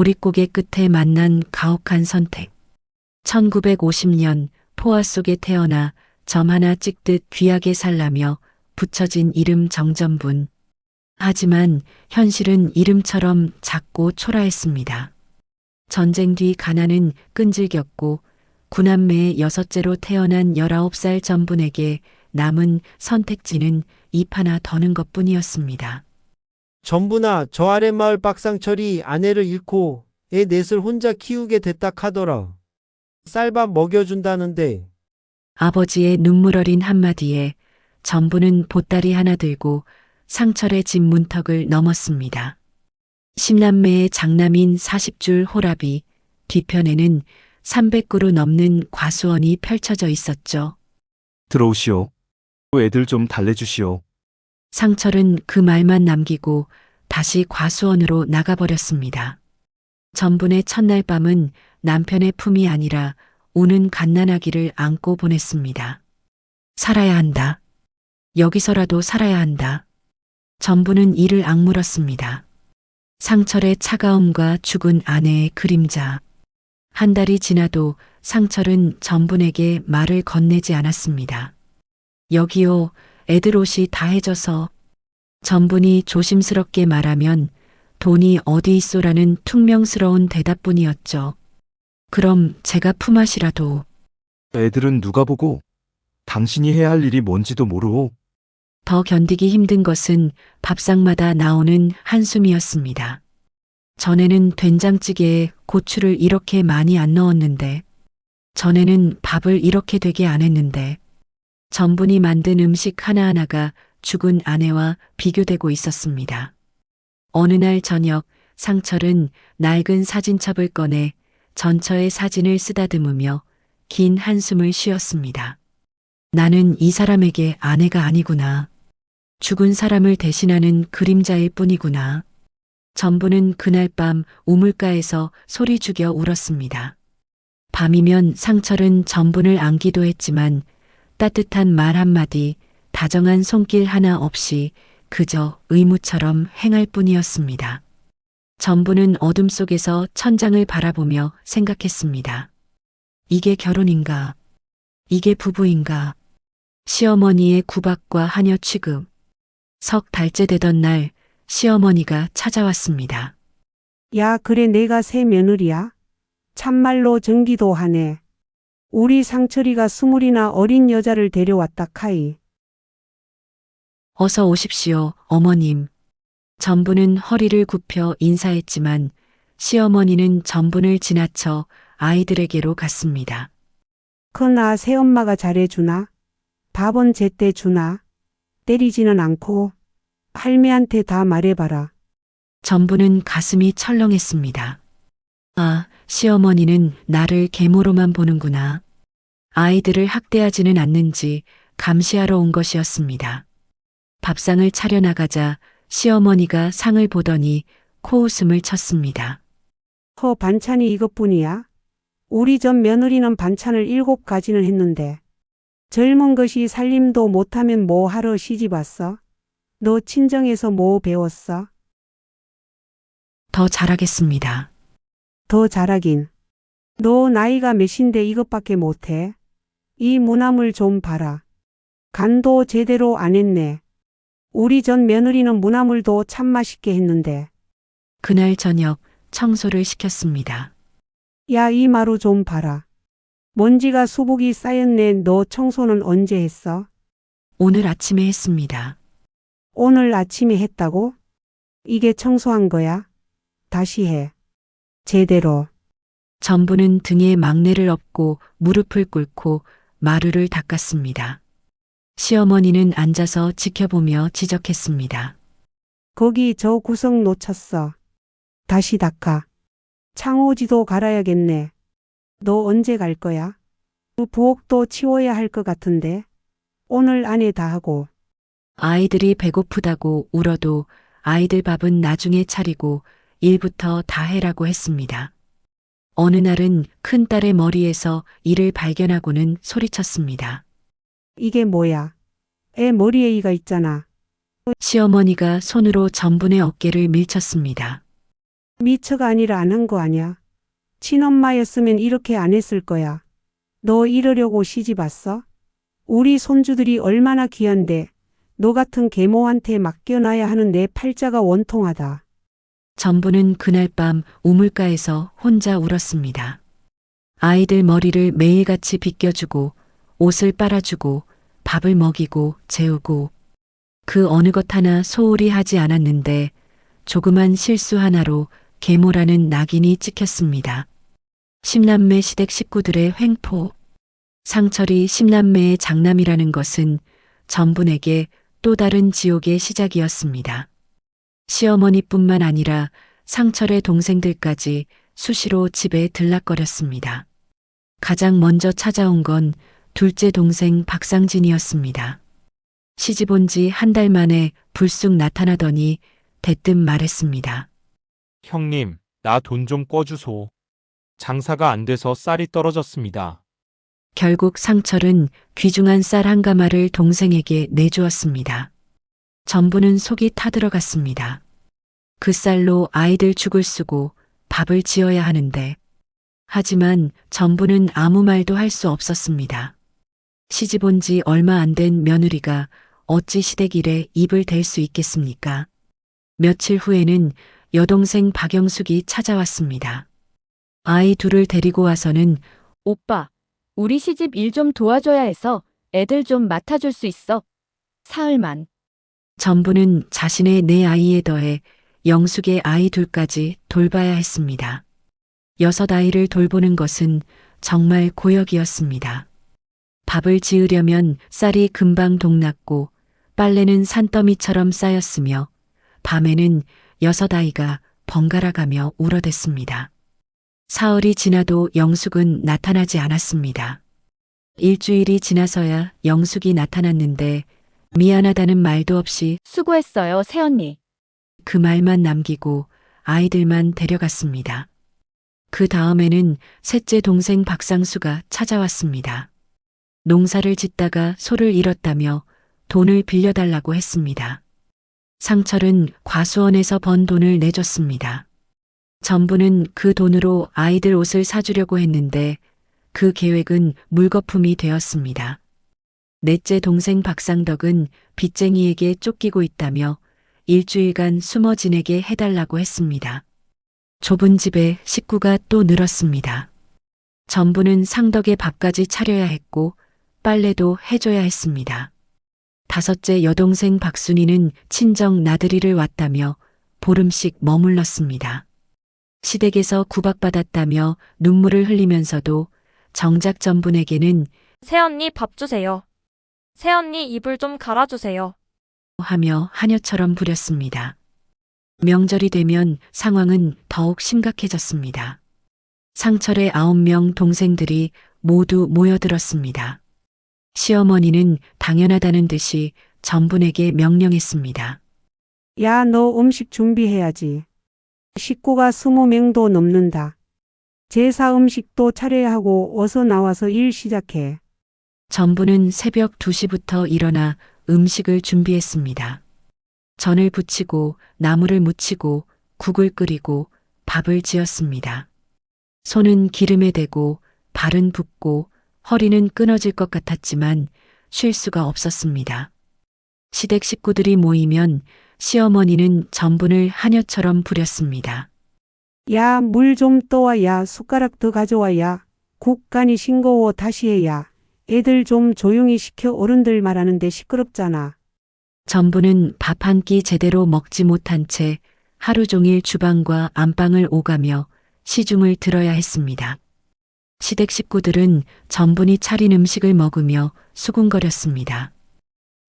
보릿고개 끝에 만난 가혹한 선택. 1950년 포화 속에 태어나 점 하나 찍듯 귀하게 살라며 붙여진 이름 정전분. 하지만 현실은 이름처럼 작고 초라했습니다. 전쟁 뒤 가난은 끈질겼고 구남매의 여섯째로 태어난 19살 전분에게 남은 선택지는 입 하나 더는 것뿐이었습니다. 전부나 저 아랫마을 박상철이 아내를 잃고 애 넷을 혼자 키우게 됐다 카더라. 쌀밥 먹여준다는데. 아버지의 눈물 어린 한마디에 전부는 보따리 하나 들고 상철의 집 문턱을 넘었습니다. 10남매의 장남인 40줄 호랍이, 뒤편에는 300그루 넘는 과수원이 펼쳐져 있었죠. 들어오시오. 애들 좀 달래주시오. 상철은 그 말만 남기고 다시 과수원으로 나가버렸습니다. 전분의 첫날 밤은 남편의 품이 아니라 우는 갓난아기를 안고 보냈습니다. 살아야 한다. 여기서라도 살아야 한다. 전부는 이를 악물었습니다. 상철의 차가움과 죽은 아내의 그림자. 한 달이 지나도 상철은 전분에게 말을 건네지 않았습니다. 여기요, 애들 옷이 다 해져서. 전분이 조심스럽게 말하면 돈이 어디 있소라는 퉁명스러운 대답뿐이었죠. 그럼 제가 품앗이라도. 애들은 누가 보고? 당신이 해야 할 일이 뭔지도 모르오. 더 견디기 힘든 것은 밥상마다 나오는 한숨이었습니다. 전에는 된장찌개에 고추를 이렇게 많이 안 넣었는데, 전에는 밥을 이렇게 되게 안 했는데, 전분이 만든 음식 하나하나가 죽은 아내와 비교되고 있었습니다. 어느 날 저녁 상철은 낡은 사진첩을 꺼내 전처의 사진을 쓰다듬으며 긴 한숨을 쉬었습니다. 나는 이 사람에게 아내가 아니구나. 죽은 사람을 대신하는 그림자일 뿐이구나. 전부는 그날 밤 우물가에서 소리 죽여 울었습니다. 밤이면 상철은 전분을 안기도 했지만 따뜻한 말 한마디, 다정한 손길 하나 없이 그저 의무처럼 행할 뿐이었습니다. 전부는 어둠 속에서 천장을 바라보며 생각했습니다. 이게 결혼인가? 이게 부부인가? 시어머니의 구박과 하녀 취급. 석 달째 되던 날 시어머니가 찾아왔습니다. 야, 그래 내가 새 며느리야? 참말로 정기도 하네. 우리 상철이가 20이나 어린 여자를 데려왔다 카이. 어서 오십시오, 어머님. 전부는 허리를 굽혀 인사했지만 시어머니는 전분을 지나쳐 아이들에게로 갔습니다. 그나 새엄마가 잘해주나? 밥은 제때 주나? 때리지는 않고? 할매한테 다 말해봐라. 전부는 가슴이 철렁했습니다. 아, 시어머니는 나를 계모로만 보는구나. 아이들을 학대하지는 않는지 감시하러 온 것이었습니다. 밥상을 차려나가자 시어머니가 상을 보더니 코웃음을 쳤습니다. 허 반찬이 이것뿐이야? 우리 전 며느리는 반찬을 7가지는 했는데. 젊은 것이 살림도 못하면 뭐 하러 시집 왔어? 너 친정에서 뭐 배웠어? 더 잘하겠습니다. 더 잘하긴. 너 나이가 몇인데 이것밖에 못해? 이 무나물 좀 봐라. 간도 제대로 안 했네. 우리 전 며느리는 무나물도 참 맛있게 했는데. 그날 저녁 청소를 시켰습니다. 야, 이 마루 좀 봐라. 먼지가 수북이 쌓였네. 너 청소는 언제 했어? 오늘 아침에 했습니다. 오늘 아침에 했다고? 이게 청소한 거야? 다시 해. 제대로. 전부는 등에 막내를 업고 무릎을 꿇고 마루를 닦았습니다. 시어머니는 앉아서 지켜보며 지적했습니다. 거기 저 구석 놓쳤어. 다시 닦아. 창호지도 갈아야겠네. 너 언제 갈 거야? 그 부엌도 치워야 할 것 같은데. 오늘 안에 다 하고. 아이들이 배고프다고 울어도 아이들 밥은 나중에 차리고 일부터 다 해라고 했습니다. 어느 날은 큰딸의 머리에서 이를 발견하고는 소리쳤습니다. 이게 뭐야? 애 머리에 이가 있잖아. 시어머니가 손으로 전분의 어깨를 밀쳤습니다. 미처가 아니라 안 한 거 아냐? 친엄마였으면 이렇게 안 했을 거야. 너 이러려고 시집 왔어? 우리 손주들이 얼마나 귀한데 너 같은 계모한테 맡겨놔야 하는 내 팔자가 원통하다. 전부는 그날 밤 우물가에서 혼자 울었습니다. 아이들 머리를 매일같이 빗겨주고 옷을 빨아주고 밥을 먹이고 재우고 그 어느 것 하나 소홀히 하지 않았는데 조그만 실수 하나로 계모라는 낙인이 찍혔습니다. 십남매 시댁 식구들의 횡포. 상철이 십남매의 장남이라는 것은 전분에게 또 다른 지옥의 시작이었습니다. 시어머니뿐만 아니라 상철의 동생들까지 수시로 집에 들락거렸습니다. 가장 먼저 찾아온 건 둘째 동생 박상진이었습니다. 시집 온 지 한 달 만에 불쑥 나타나더니 대뜸 말했습니다. 형님, 나 돈 좀 꿔주소. 장사가 안 돼서 쌀이 떨어졌습니다. 결국 상철은 귀중한 쌀 한 가마를 동생에게 내주었습니다. 전부는 속이 타들어갔습니다. 그 쌀로 아이들 죽을 쓰고 밥을 지어야 하는데 하지만 전부는 아무 말도 할 수 없었습니다. 시집 온 지 얼마 안 된 며느리가 어찌 시댁 일에 입을 댈 수 있겠습니까? 며칠 후에는 여동생 박영숙이 찾아왔습니다. 아이 둘을 데리고 와서는 오빠, 우리 시집 일 좀 도와줘야 해서 애들 좀 맡아줄 수 있어. 사흘만. 전부는 자신의 네 아이에 더해 영숙의 아이 둘까지 돌봐야 했습니다. 6아이를 돌보는 것은 정말 고역이었습니다. 밥을 지으려면 쌀이 금방 동났고 빨래는 산더미처럼 쌓였으며 밤에는 6아이가 번갈아가며 울어댔습니다. 사흘이 지나도 영숙은 나타나지 않았습니다. 일주일이 지나서야 영숙이 나타났는데 미안하다는 말도 없이 수고했어요, 새언니. 그 말만 남기고 아이들만 데려갔습니다. 그 다음에는 셋째 동생 박상수가 찾아왔습니다. 농사를 짓다가 소를 잃었다며 돈을 빌려달라고 했습니다. 상철은 과수원에서 번 돈을 내줬습니다. 전부는 그 돈으로 아이들 옷을 사주려고 했는데 그 계획은 물거품이 되었습니다. 넷째 동생 박상덕은 빚쟁이에게 쫓기고 있다며 일주일간 숨어 지내게 해달라고 했습니다. 좁은 집에 식구가 또 늘었습니다. 전부는 상덕의 밥까지 차려야 했고 빨래도 해줘야 했습니다. 다섯째 여동생 박순이는 친정 나들이를 왔다며 보름씩 머물렀습니다. 시댁에서 구박받았다며 눈물을 흘리면서도 정작 전분에게는 새언니 밥 주세요. 새언니 이불 좀 갈아주세요. 하며 하녀처럼 부렸습니다. 명절이 되면 상황은 더욱 심각해졌습니다. 상철의 9명 동생들이 모두 모여들었습니다. 시어머니는 당연하다는 듯이 전분에게 명령했습니다. 야, 너 음식 준비해야지. 식구가 20명도 넘는다. 제사 음식도 차려야 하고 어서 나와서 일 시작해. 전부는 새벽 2시부터 일어나 음식을 준비했습니다. 전을 부치고 나물을 무치고 국을 끓이고 밥을 지었습니다. 손은 기름에 대고 발은 붓고 허리는 끊어질 것 같았지만 쉴 수가 없었습니다. 시댁 식구들이 모이면 시어머니는 전분을 하녀처럼 부렸습니다. 야, 물 좀 떠와. 야, 숟가락 더 가져와. 야, 국간이 싱거워. 다시 해. 야, 애들 좀 조용히 시켜. 어른들 말하는데 시끄럽잖아. 전부는 밥 한 끼 제대로 먹지 못한 채 하루 종일 주방과 안방을 오가며 시중을 들어야 했습니다. 시댁 식구들은 전분이 차린 음식을 먹으며 수군거렸습니다.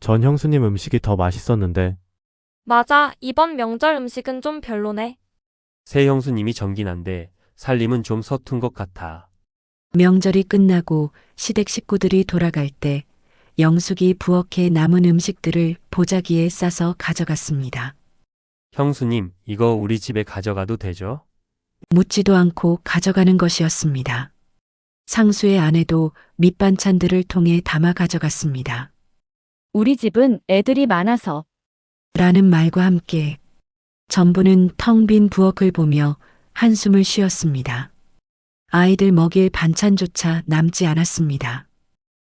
전 형수님 음식이 더 맛있었는데. 맞아, 이번 명절 음식은 좀 별로네. 새 형수님이 정긴한데 살림은 좀 서툰 것 같아. 명절이 끝나고 시댁 식구들이 돌아갈 때 영숙이 부엌에 남은 음식들을 보자기에 싸서 가져갔습니다. 형수님, 이거 우리 집에 가져가도 되죠? 묻지도 않고 가져가는 것이었습니다. 상수의 아내도 밑반찬들을 통해 담아 가져갔습니다. 우리 집은 애들이 많아서. 라는 말과 함께 전부는 텅 빈 부엌을 보며 한숨을 쉬었습니다. 아이들 먹일 반찬조차 남지 않았습니다.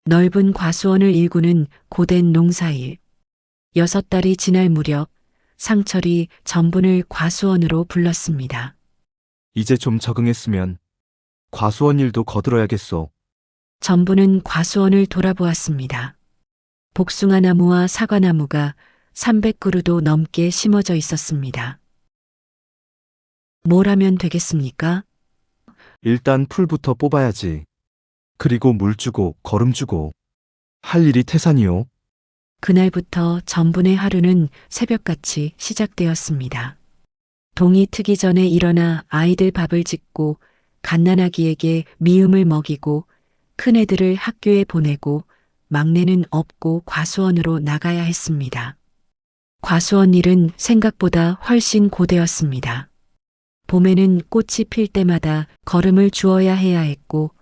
넓은 과수원을 일구는 고된 농사일. 6달이 지날 무렵 상철이 전분을 과수원으로 불렀습니다. 이제 좀 적응했으면 과수원 일도 거들어야겠소. 전부는 과수원을 돌아보았습니다. 복숭아 나무와 사과나무가 300그루도 넘게 심어져 있었습니다. 뭘 하면 되겠습니까? 일단 풀부터 뽑아야지. 그리고 물 주고 거름 주고. 할 일이 태산이요. 그날부터 전분의 하루는 새벽같이 시작되었습니다. 동이 트기 전에 일어나 아이들 밥을 짓고 갓난아기에게 미음을 먹이고 큰애들을 학교에 보내고 막내는 업고 과수원으로 나가야 했습니다. 과수원 일은 생각보다 훨씬 고되었습니다. 봄에는 꽃이 필 때마다 거름을 주어야 해야 했고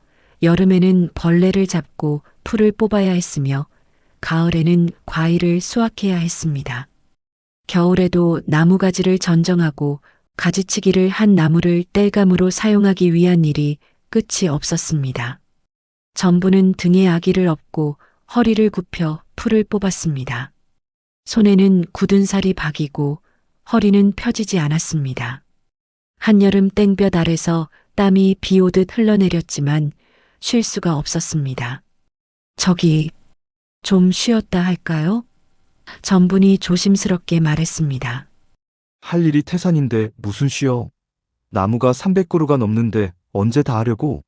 여름에는 벌레를 잡고 풀을 뽑아야 했으며 가을에는 과일을 수확해야 했습니다. 겨울에도 나무가지를 전정하고 가지치기를 한 나무를 땔감으로 사용하기 위한 일이 끝이 없었습니다. 전부는 등에 아기를 업고 허리를 굽혀 풀을 뽑았습니다. 손에는 굳은 살이 박이고 허리는 펴지지 않았습니다. 한여름 땡볕 아래서 땀이 비 오듯 흘러내렸지만 쉴 수가 없었습니다. 저기 좀 쉬었다 할까요? 전분이 조심스럽게 말했습니다. 할 일이 태산인데 무슨 쉬어. 나무가 300그루가 넘는데 언제 다 하려고.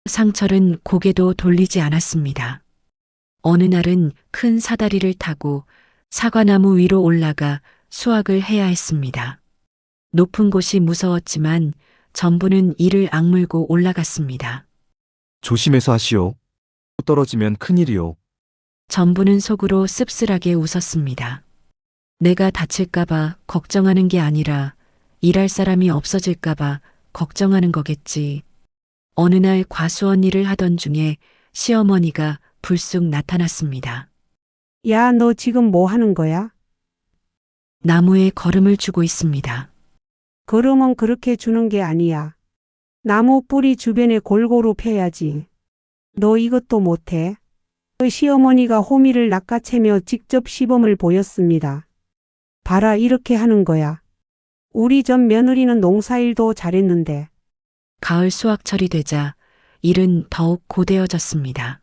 상철은 고개도 돌리지 않았습니다. 어느 날은 큰 사다리를 타고 사과나무 위로 올라가 수확을 해야 했습니다. 높은 곳이 무서웠지만 전부는 이를 악물고 올라갔습니다. 조심해서 하시오. 떨어지면 큰일이오. 전부는 속으로 씁쓸하게 웃었습니다. 내가 다칠까봐 걱정하는 게 아니라 일할 사람이 없어질까봐 걱정하는 거겠지. 어느 날 과수원 일을 하던 중에 시어머니가 불쑥 나타났습니다. 야, 너 지금 뭐 하는 거야? 나무에 거름을 주고 있습니다. 걸음은 그렇게 주는 게 아니야. 나무 뿌리 주변에 골고루 펴야지. 너 이것도 못해? 시어머니가 호미를 낚아채며 직접 시범을 보였습니다. 봐라, 이렇게 하는 거야. 우리 전 며느리는 농사일도 잘했는데. 가을 수확철이 되자 일은 더욱 고되어졌습니다.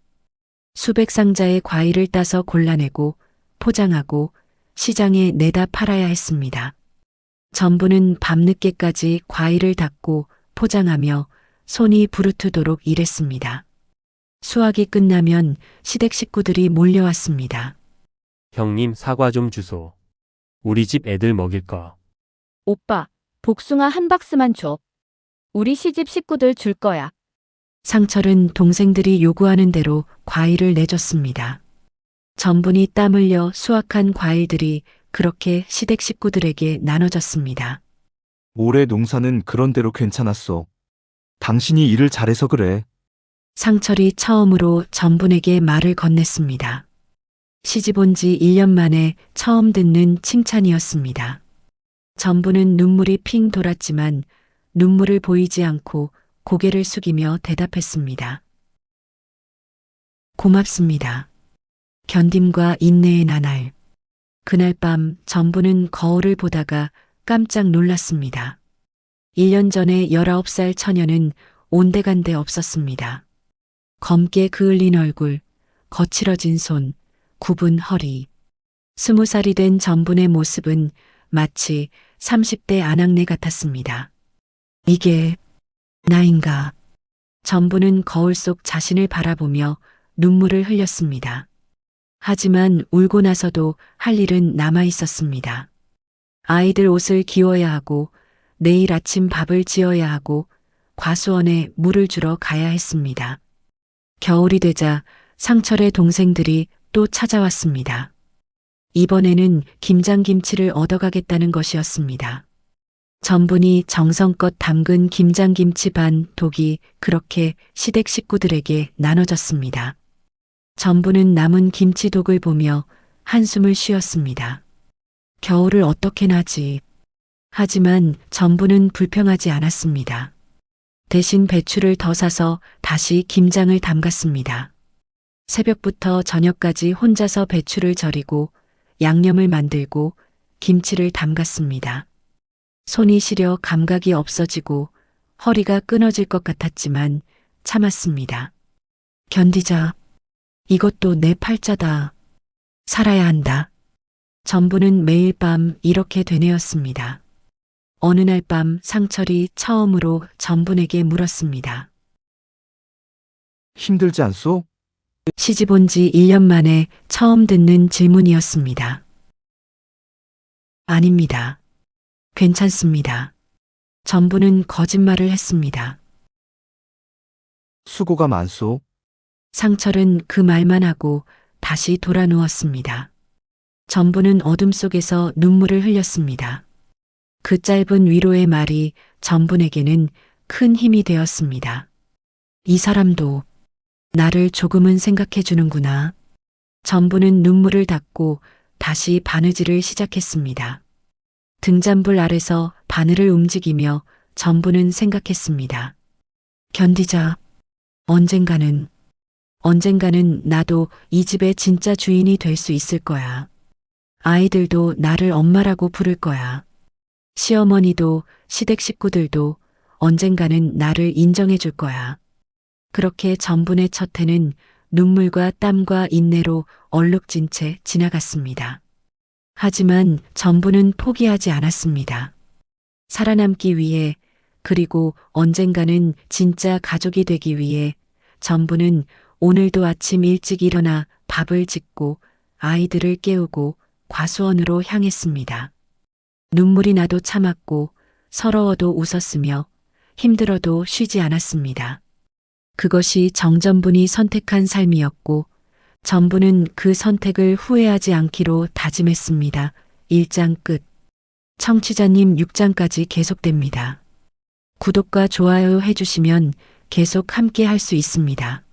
수백 상자의 과일을 따서 골라내고 포장하고 시장에 내다 팔아야 했습니다. 전부는 밤늦게까지 과일을 닦고 포장하며 손이 부르트도록 일했습니다. 수확이 끝나면 시댁 식구들이 몰려왔습니다. 형님 사과 좀 주소. 우리 집 애들 먹일 거. 오빠, 복숭아 한 박스만 줘. 우리 시집 식구들 줄 거야. 상철은 동생들이 요구하는 대로 과일을 내줬습니다. 전분이 땀 흘려 수확한 과일들이 그렇게 시댁 식구들에게 나눠졌습니다. 올해 농사는 그런대로 괜찮았어. 당신이 일을 잘해서 그래. 상철이 처음으로 전분에게 말을 건넸습니다. 시집 온 지 1년 만에 처음 듣는 칭찬이었습니다. 전분은 눈물이 핑 돌았지만 눈물을 보이지 않고 고개를 숙이며 대답했습니다. 고맙습니다. 견딤과 인내의 나날. 그날 밤 전부는 거울을 보다가 깜짝 놀랐습니다. 1년 전에 19살 처녀는 온데간데 없었습니다. 검게 그을린 얼굴, 거칠어진 손, 굽은 허리. 20살이 된 전분의 모습은 마치 30대 아낙네 같았습니다. 이게 나인가? 전부는 거울 속 자신을 바라보며 눈물을 흘렸습니다. 하지만 울고 나서도 할 일은 남아 있었습니다. 아이들 옷을 기워야 하고 내일 아침 밥을 지어야 하고 과수원에 물을 주러 가야 했습니다. 겨울이 되자 상철의 동생들이 또 찾아왔습니다. 이번에는 김장김치를 얻어가겠다는 것이었습니다. 전분이 정성껏 담근 김장김치 반 독이 그렇게 시댁 식구들에게 나눠졌습니다. 전부는 남은 김치독을 보며 한숨을 쉬었습니다. 겨울을 어떻게 나지? 하지만 전부는 불평하지 않았습니다. 대신 배추를 더 사서 다시 김장을 담갔습니다. 새벽부터 저녁까지 혼자서 배추를 절이고 양념을 만들고 김치를 담갔습니다. 손이 시려 감각이 없어지고 허리가 끊어질 것 같았지만 참았습니다. 견디자. 이것도 내 팔자다. 살아야 한다. 전부는 매일 밤 이렇게 되뇌었습니다. 어느 날 밤 상철이 처음으로 전분에게 물었습니다. 힘들지 않소? 시집 온 지 1년 만에 처음 듣는 질문이었습니다. 아닙니다. 괜찮습니다. 전부는 거짓말을 했습니다. 수고가 많소? 상철은 그 말만 하고 다시 돌아 누웠습니다. 전부는 어둠 속에서 눈물을 흘렸습니다. 그 짧은 위로의 말이 전분에게는 큰 힘이 되었습니다. 이 사람도 나를 조금은 생각해 주는구나. 전부는 눈물을 닦고 다시 바느질을 시작했습니다. 등잔불 아래서 바늘을 움직이며 전부는 생각했습니다. 견디자. 언젠가는 나도 이 집의 진짜 주인이 될 수 있을 거야. 아이들도 나를 엄마라고 부를 거야. 시어머니도 시댁 식구들도 언젠가는 나를 인정해 줄 거야. 그렇게 전분의 첫 해는 눈물과 땀과 인내로 얼룩진 채 지나갔습니다. 하지만 전부는 포기하지 않았습니다. 살아남기 위해 그리고 언젠가는 진짜 가족이 되기 위해 전부는 오늘도 아침 일찍 일어나 밥을 짓고 아이들을 깨우고 과수원으로 향했습니다. 눈물이 나도 참았고 서러워도 웃었으며 힘들어도 쉬지 않았습니다. 그것이 정전분이 선택한 삶이었고 전부는 그 선택을 후회하지 않기로 다짐했습니다. 1장 끝. 청취자님 6장까지 계속됩니다. 구독과 좋아요 해주시면 계속 함께 할 수 있습니다.